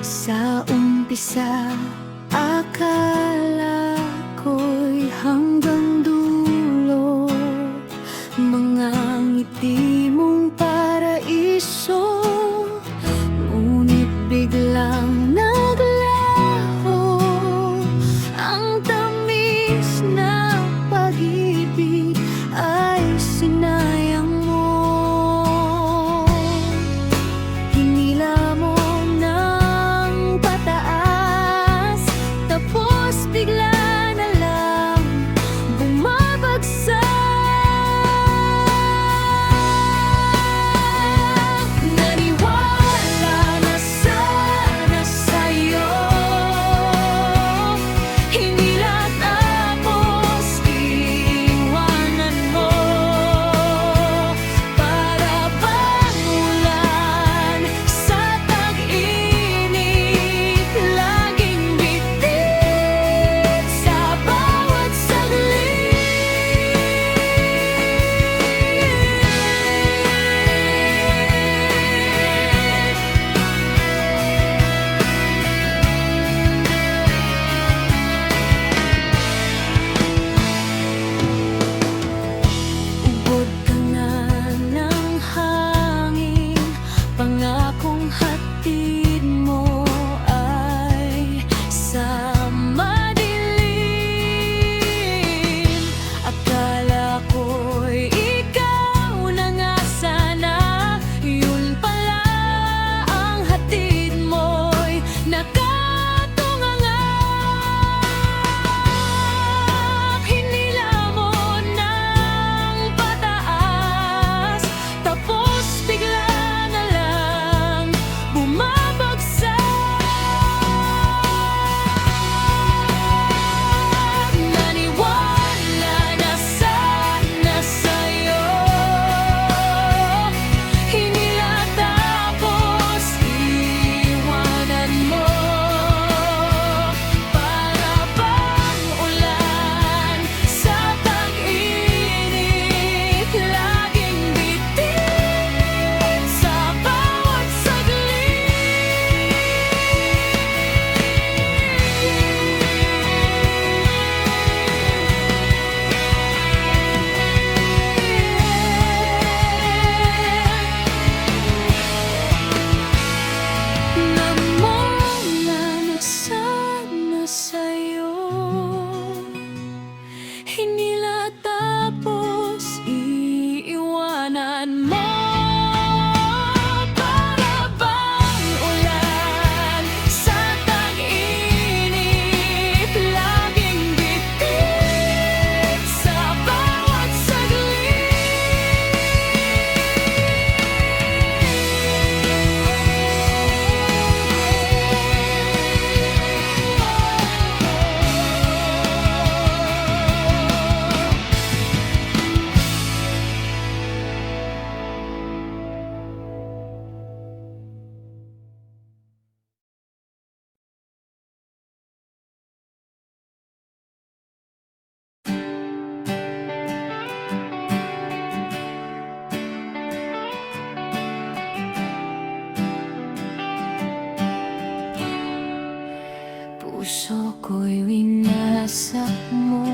Sa umpisa, akala ko'y hanggang dulo, mga ngiti mong paraiso, ngunit biglang naglaho ang tamis na pag-ibig ay sinayang mo. Hinila mo ng pataas, tapos bigla na lang bumabagsak. Naniwala na sana sa'yo, hinila tapos iwanan mo. Para bang ulan sa tag-init, laging bitin sa bawat saglit. Ubod ka na ng hangin, pangakong hatid mo ay sa madilim. Akala ko'y ikaw na nga sana, yun pala ang hatid mo'y nakatungangak. Hinila mo ng pataas, tapos bigla na lang bumabagsak. Naniwala na sana sa'yo, hinila tapos iwanan mo. Para bang ulan sa tag-init, laging bitin sa bawat saglit. Namula na sana sa'yo, hinila tapos iiwanan mo. Para bang ulan sa tag-init, laging bitin sa bawat saglit. Puso ko'y winasak mo,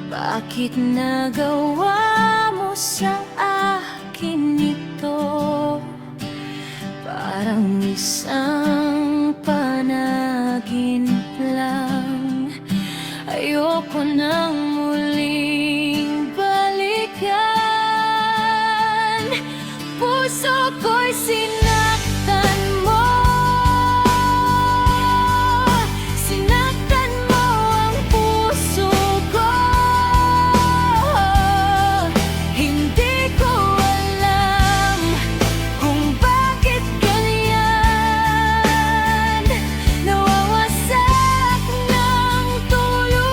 bakit nagawa mo sa akin ito? Parang isang panaginip lang, ayoko nang muling balikan. Puso ko'y sinaktan mo, sinaktan mo ang puso ko. Hindi ko alam kung bakit ganyan, nawawasak ng tuluyan.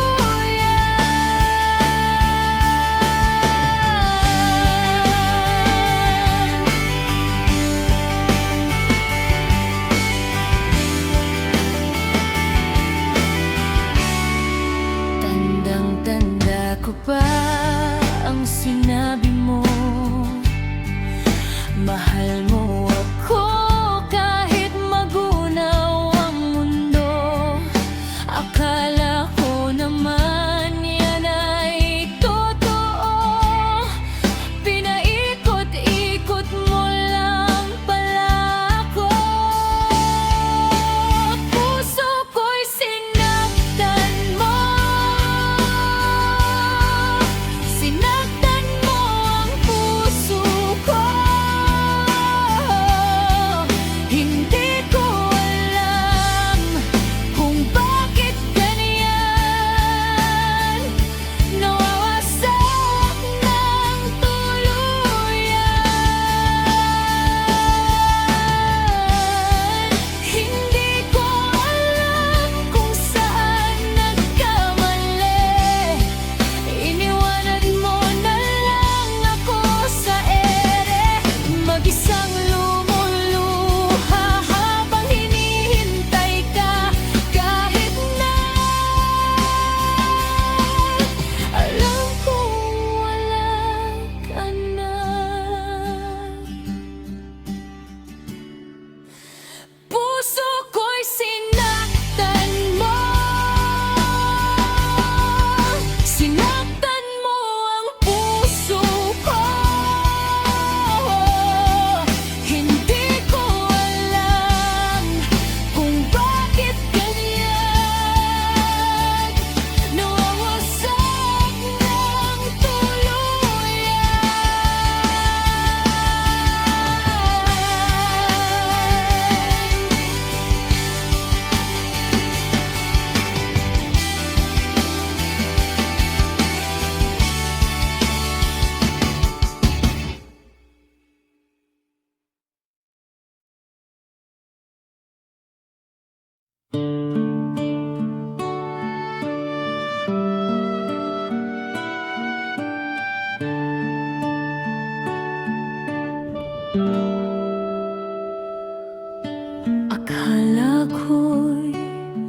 Akala ko'y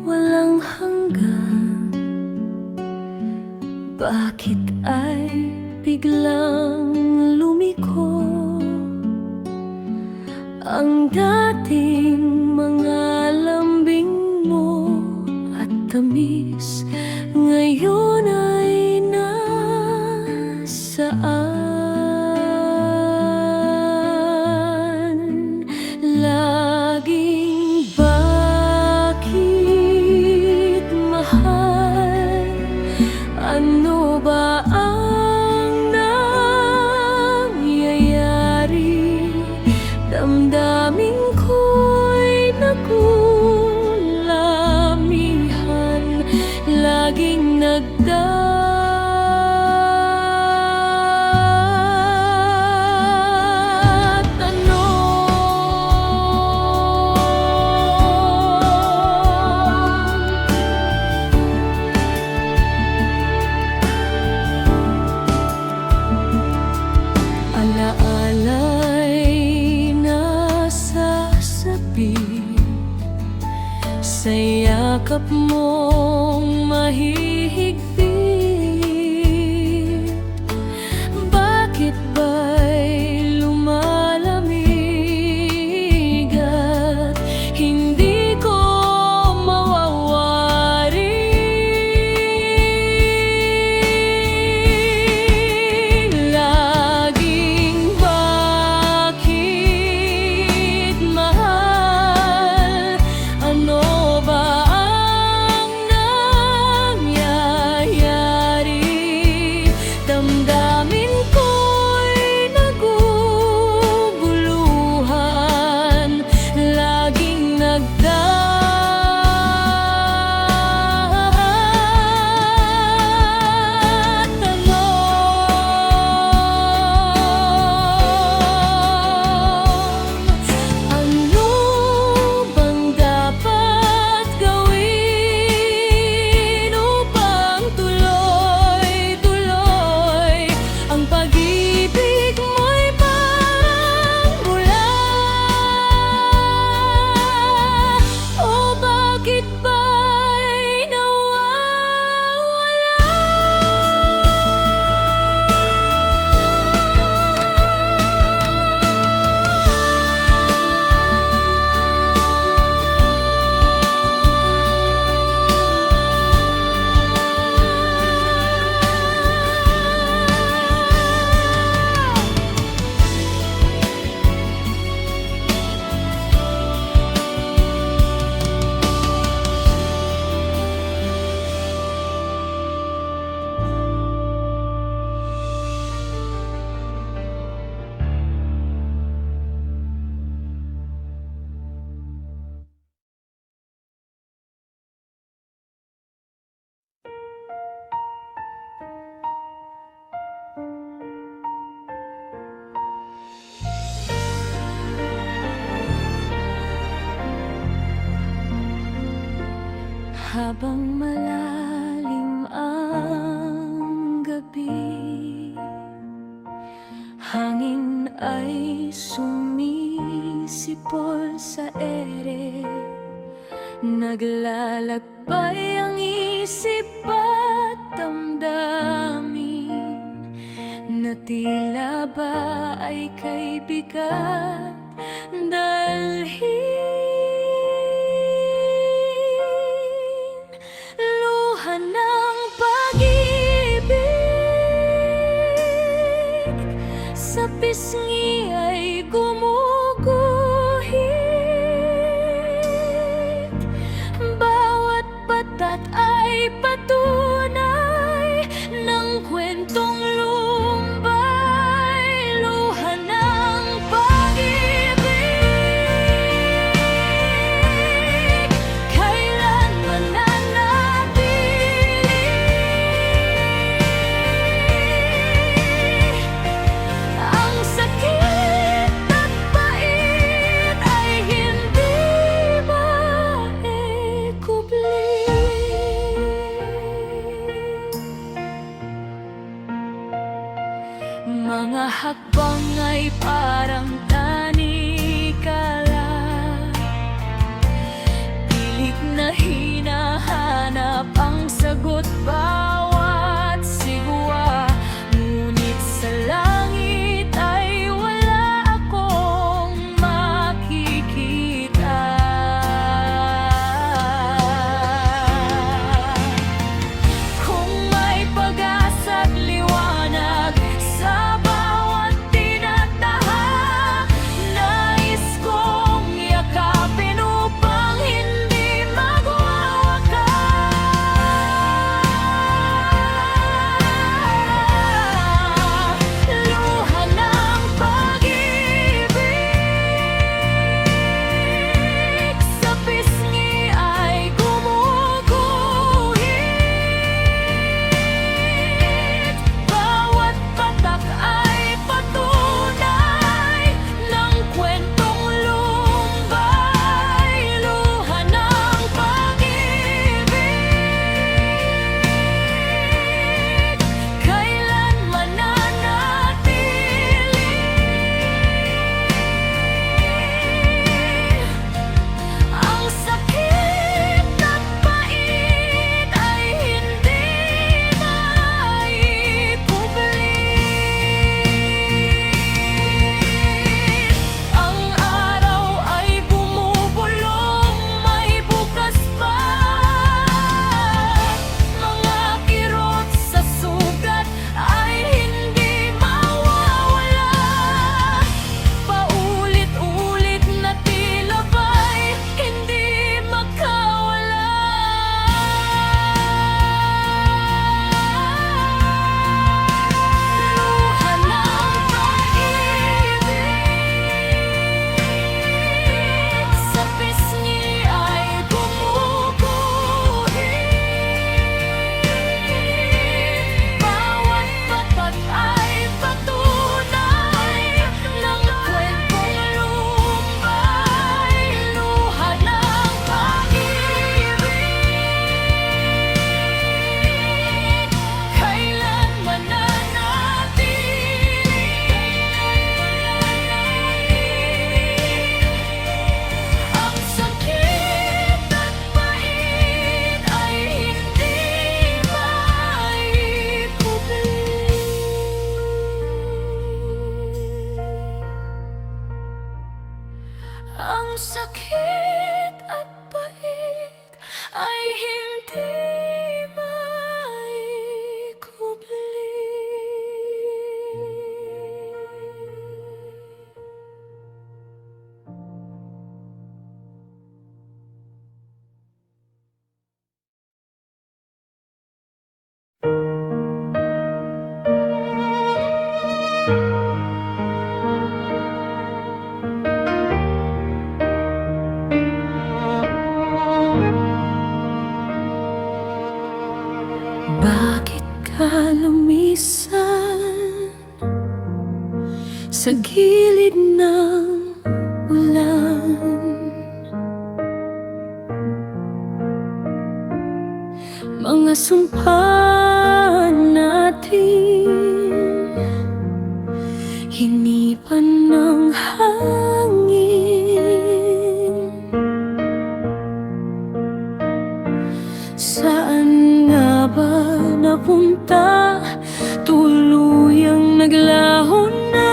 walang hanggan, bakit ay biglang lumiko ang dating mga lambing mo at tamis, ngayon ay nasaan? Laging bakit mahal? Ano ba ang nangyayari? Damdamin ko'y nagulamihan, laging alaala'y nasasabi sa yakap mong mahihigpit. Bakit ba'y lumalamig at hindi ko mawawari? Laging bakit mahal? Ano ba ang nangyayari? Damdamin ko'y naguguluhan, laging ano bang dapat gawin upang tuloy-tuloy ang pag-ibig mo'y parang bula? O bakit ba'y nawawala? Habang malalim ang gabi, hangin ay sumisipol sa ere, naglalakbay ang isip at damdamin, na tila ba ay kay bigat dalhin. Luha ng pag-ibig sa pisngi ay gumuguhit, bawat patat ay patunay ng kwentong lumbay. Luha ng pag-ibig ang sakit at pait ay hindi maikubli. Bakit ka lumisan sa gilid ng ulan? Mga sumpa natin hinipan ng hangin. Saan nga ba napunta? Tuluyang naglaho na.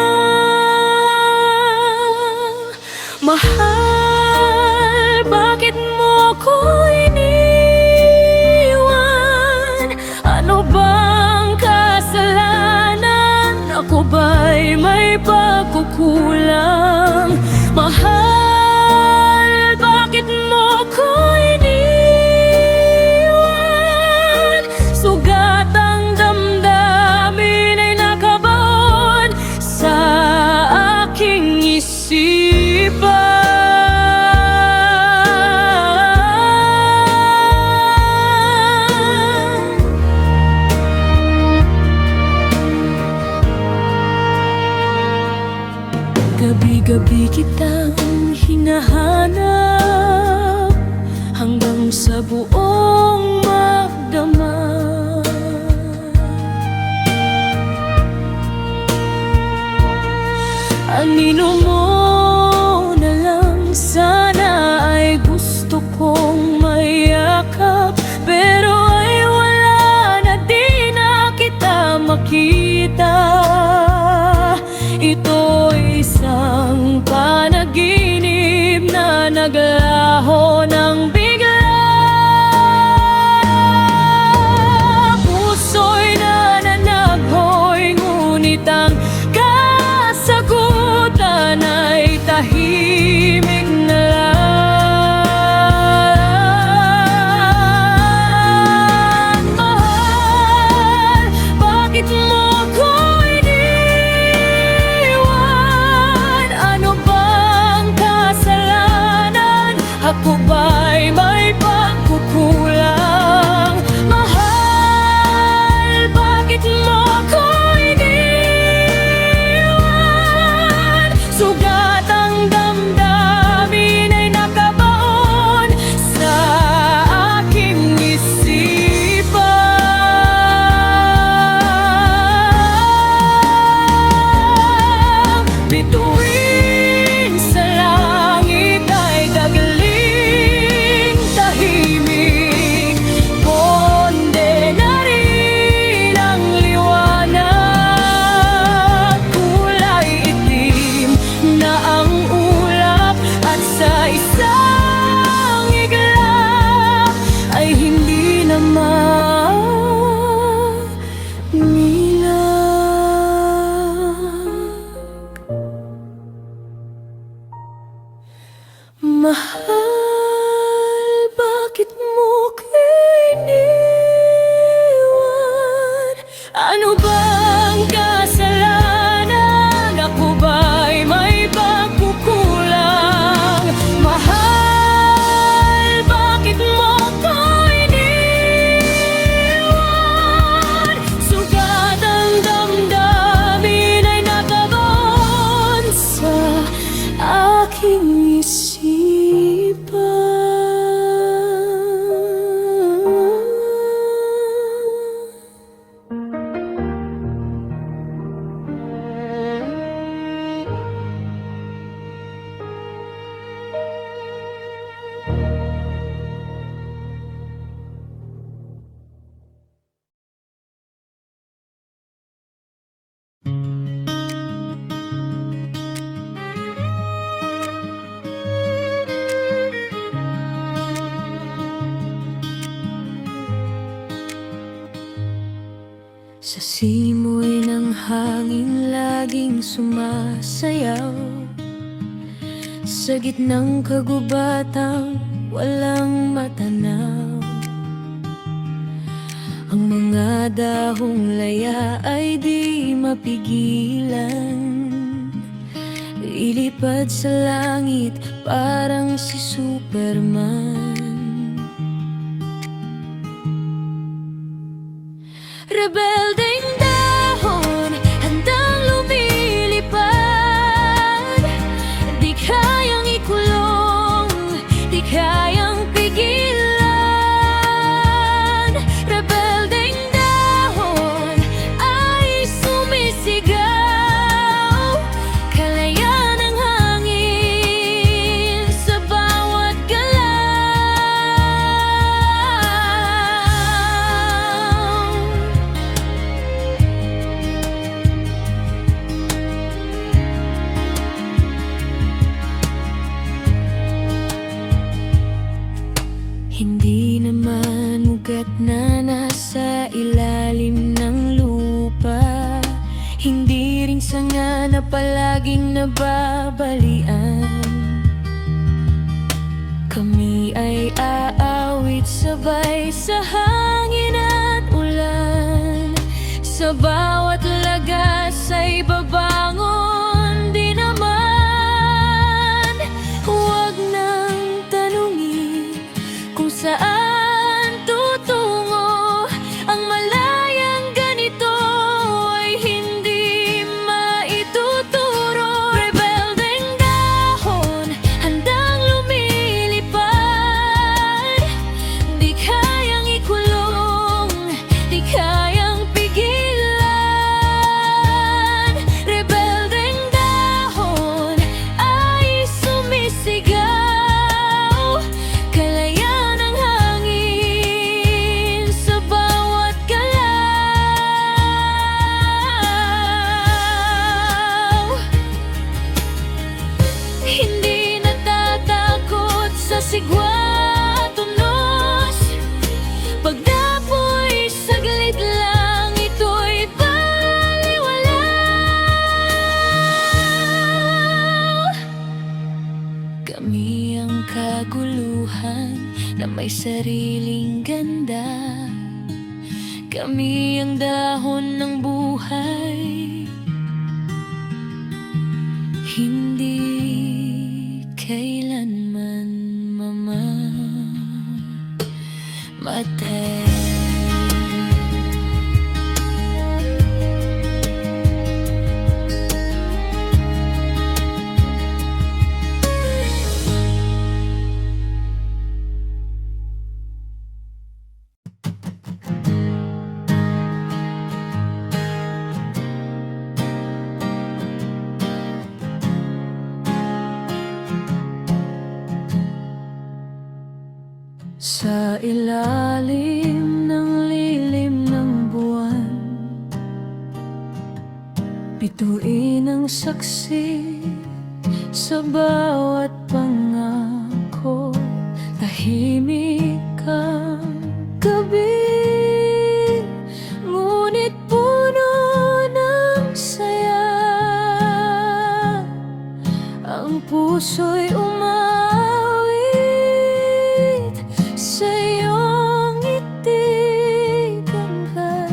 Mahal, bakit mo ko iniwan? Ano bang kasalanan? Ako ba'y may pagkukulang? Mahal, bakit mo ko iniwan? Sugat ang damdamin ay nakabaon sa aking isipan. Gabi-gabi kitang hinahanap hanggang sa buong magdamag. Anino mo na lang, sana ay gusto kong mayakap, pero ay wala na, di na kita makita. Ito'y isang panaginip na naglaho ng bigla. Puso'y nananaghoy, ngunit ang kasagutan ay tahimik na lang. Mahal, bakit mo ko iniwan? Ano bang kasalanan? Ako ba'y may pagkukulang? Mahal, bakit mo ko iniwan? Sugat ang damdamin ay nakabaon sa aking isipan. Bituin sa langit ay gagaling tahimik. Bonde na rin ang liwanag. Kulay itim na ang ulap, at sa isang iglap ay hindi na mahal, bakit mo iniwan? Ano bang kasalanan? Ako ba'y may pagkukulang? Mahal, bakit mo ko iniwan? Sugat ang damdamin ay nakabaon sa aking isipan. Sa simoy ng hangin laging sumasayaw, sa gitnang kagubatang walang matanaw. Ang mga dahong laya ay di mapigilan, lilipad sa langit parang si Superman. Rebeldeng dahon, handang lumilipad, di kayang ikulong, di kayang pigilan. Rebeldeng dahon ay sumisigaw, kalayaan ng hangin sa bawat galaw. Hindi naman ugat na nasa ilalim ng lupa, hindi rin sanga na palaging nababalian. Kami ay aawit sabay sa hangin at ulan, sa bawat lagas ay babangon din naman. Huwag nang tanungin kung saan tutungo, ang malayang ganito ay hindi maituturo. Rebeldeng dahon, handang lumilipad, di kayang ikulong, di kayang pigilan. Rebeldeng dahon ay sumisigaw, kalayaan ng hangin sa bawat galaw. Hindi natatakot sa sigwa at tunos, pagdapoy saglit lang ito'y baliwalaw. Kami ang kaguluhan na may sariling ganda, kami ang dahon ng buhay, hindi kailanman mamamatay. Sa ilalim ng lilim ng buwan, bituin ang saksi sa bawat pangako. Tahimik ang gabi, ngunit puno ng saya. Ang puso'y umawit sa iyong ngiti, ganda,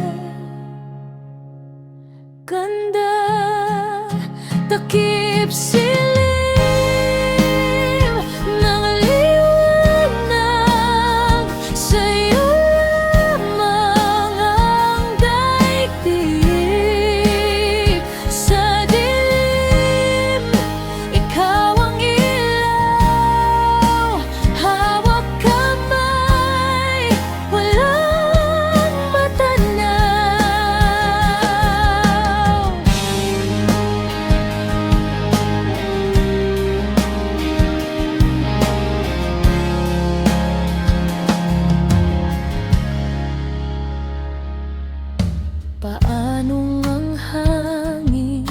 ganda, takip silim ng liwanag, sa iyo lamang ang daigdig. Sa dilim, ikaw ang ilaw, hawak kamay, walang matanaw. Paanong ang hangin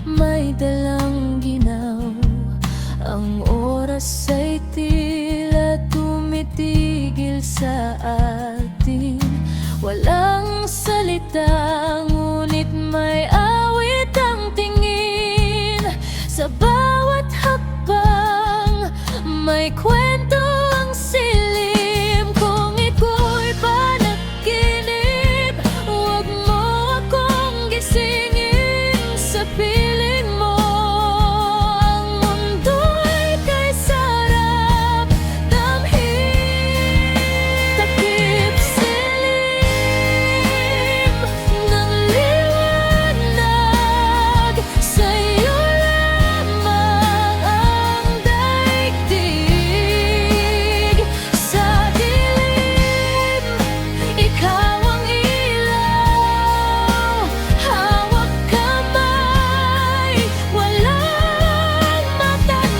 may dalang ginaw, ang oras ay tila tumitigil sa atin. Walang salitang May kwento ang silim kung iko'y panaginip. Huwag mo akong gisingin sa piling mo. Ang mundo'y kay sarap damhin. Takip silim ng liwanag, sa'yo lamang ang daigdig. Sa dilim, ikaw ang ilaw. Hawak kamay, walang matanaw.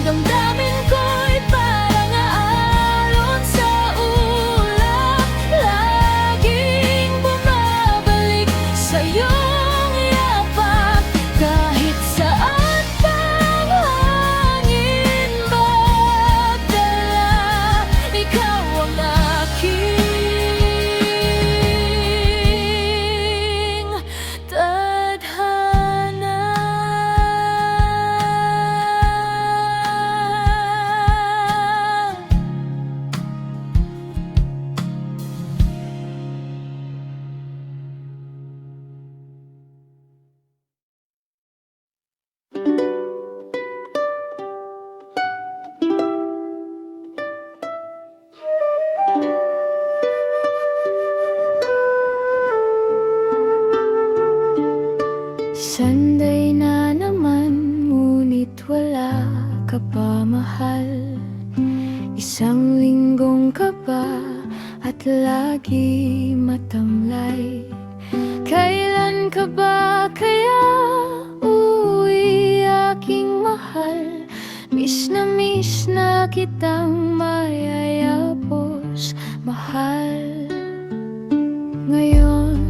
Damdamin ko'y parang aalon sa ulap, laging bumabalik sa iyong yapak. Kahit saan pang hangin magdala, ikaw ang aking tadhana. Sunday na naman, ngunit wala ka pa, mahal. Isang linggong ka ba at lagi matamlay? Kailan ka ba kaya uuwi, aking mahal? Miss na kitang mayayapos, mahal. Ngayon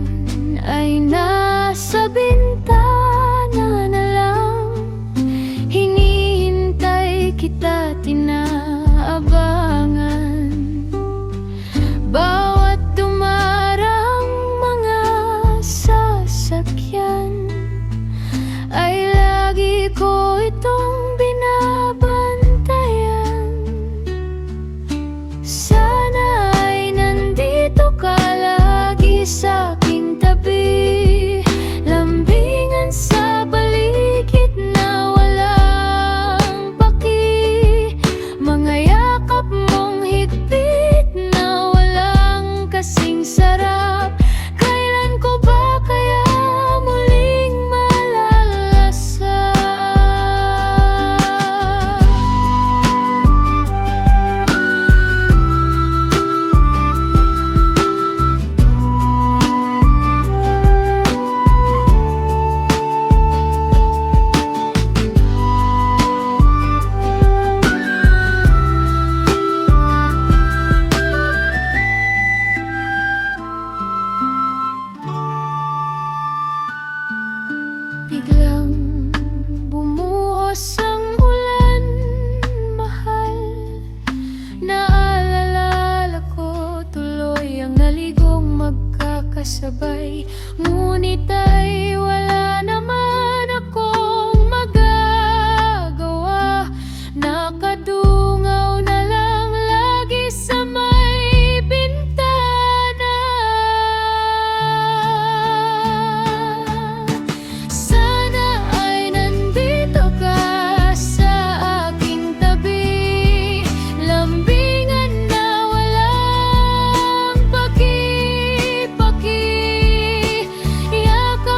ay nasa bintana na lang, hinihintay kita, tinaabangan. Bawat dumarang mga sasakyan ay lagi ko itong binabantayan. Sana ay nandito ka lagi sa aking tabi, lambingan sa paligid na walang paki, mga yakap mong higpit na walang kasing sarap. Kailan ko ba kaya muling malalasa? Biglang bumuhos ang ulan, mahal. Naalala ko tuloy ang naligong magkakasabay, ngunit ay wala naman akong magagawa. Nakadungaw na lang lagi sa may bintana. Sana ay nandito ka sa aking tabi, lambingan na walang paki-paki, yakap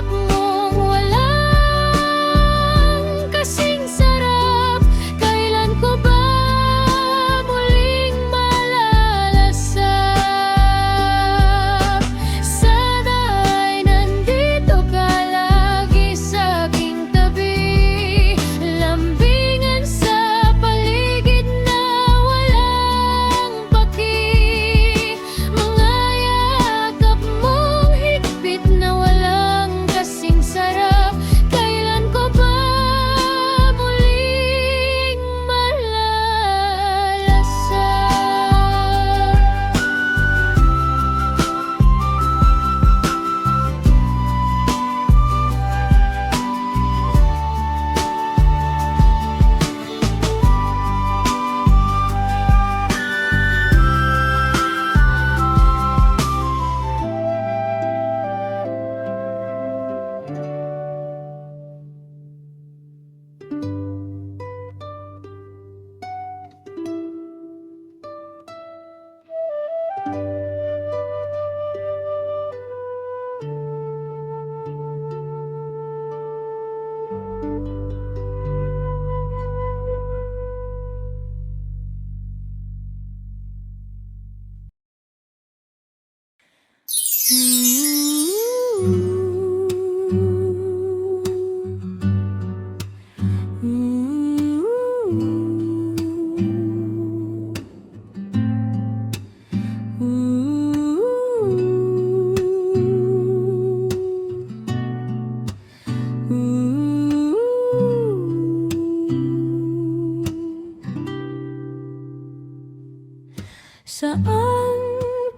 Saan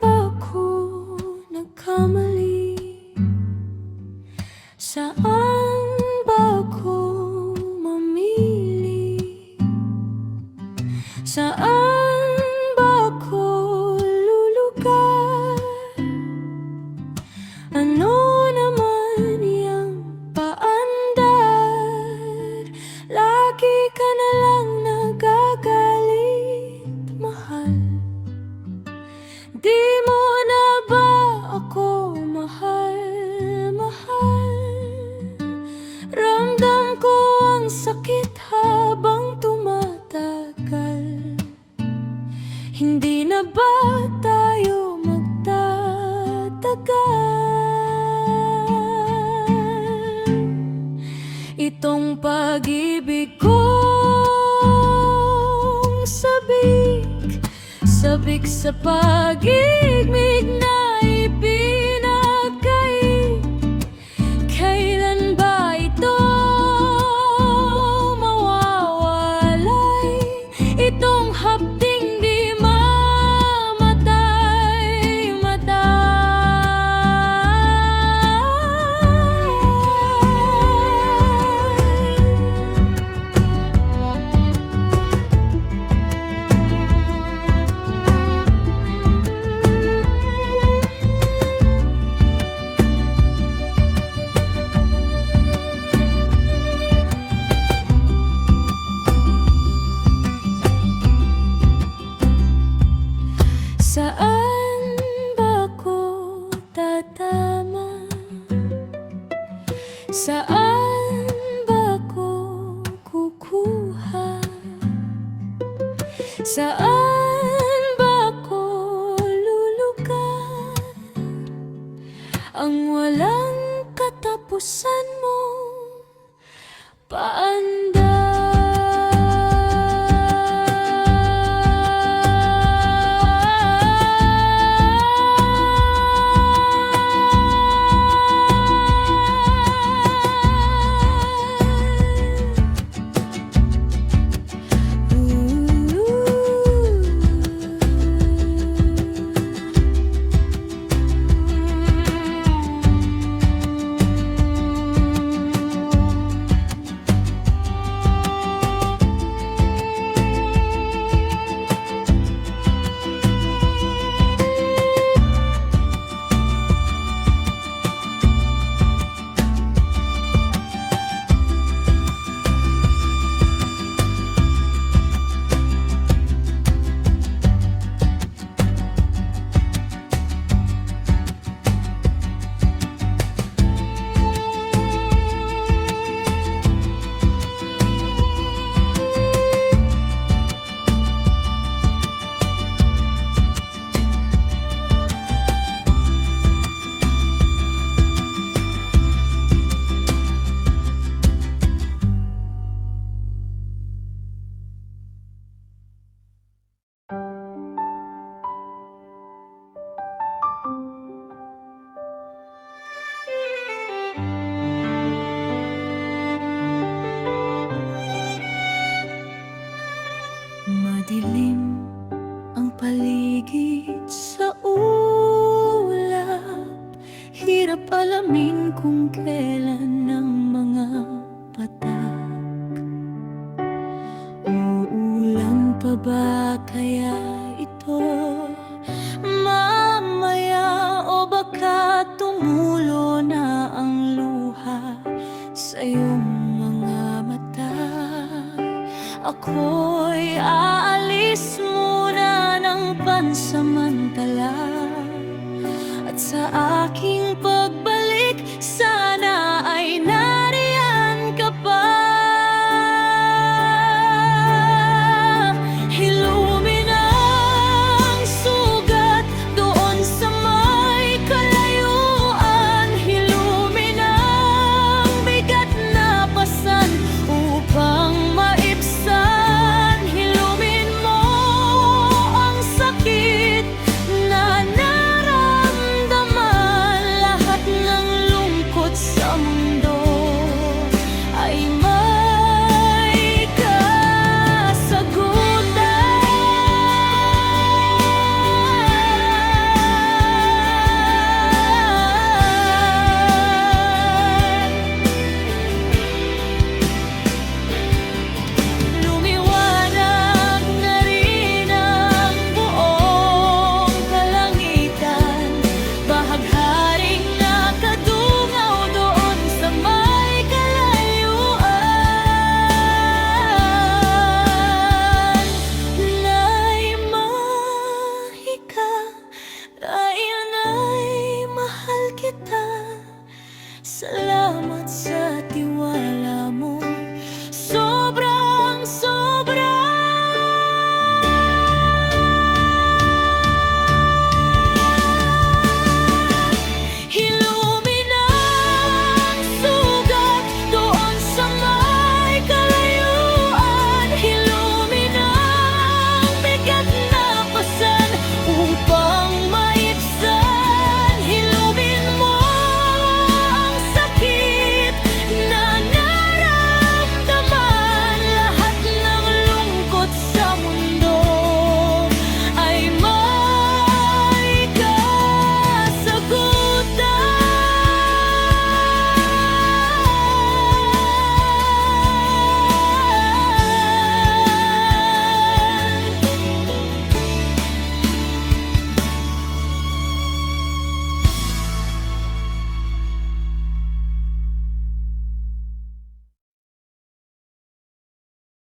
ba ako nagkamali? Saan ba ako mamili? Saan ba ako lulugar? Ano naman yang paandar? Lagi ka na lang nagagalit, mahal. Di mo na ba ako mahal, mahal? Ramdam ko ang sakit habang tumatagal. Hindi na ba tayo magtatagal? Itong pag-ibig kong sabik, sabik sa pag-ibig na ipinagkait. Kailan ba ito mawawalay? Itong hapding di mamatay, Saan ba ako tatama? Saan ba ako kukuha? Saan ba ako lulugar? Ang walang katapusan mo paandar. Madilim ang paligid sa ulap. Hirap alamin kung kailan ang mga patak. Uulan pa ba kaya ito mamaya? O baka tumulo na ang luha sa iyong mga mata? Ako'y aalis muna ng pansamantala, at sa aking pagbalik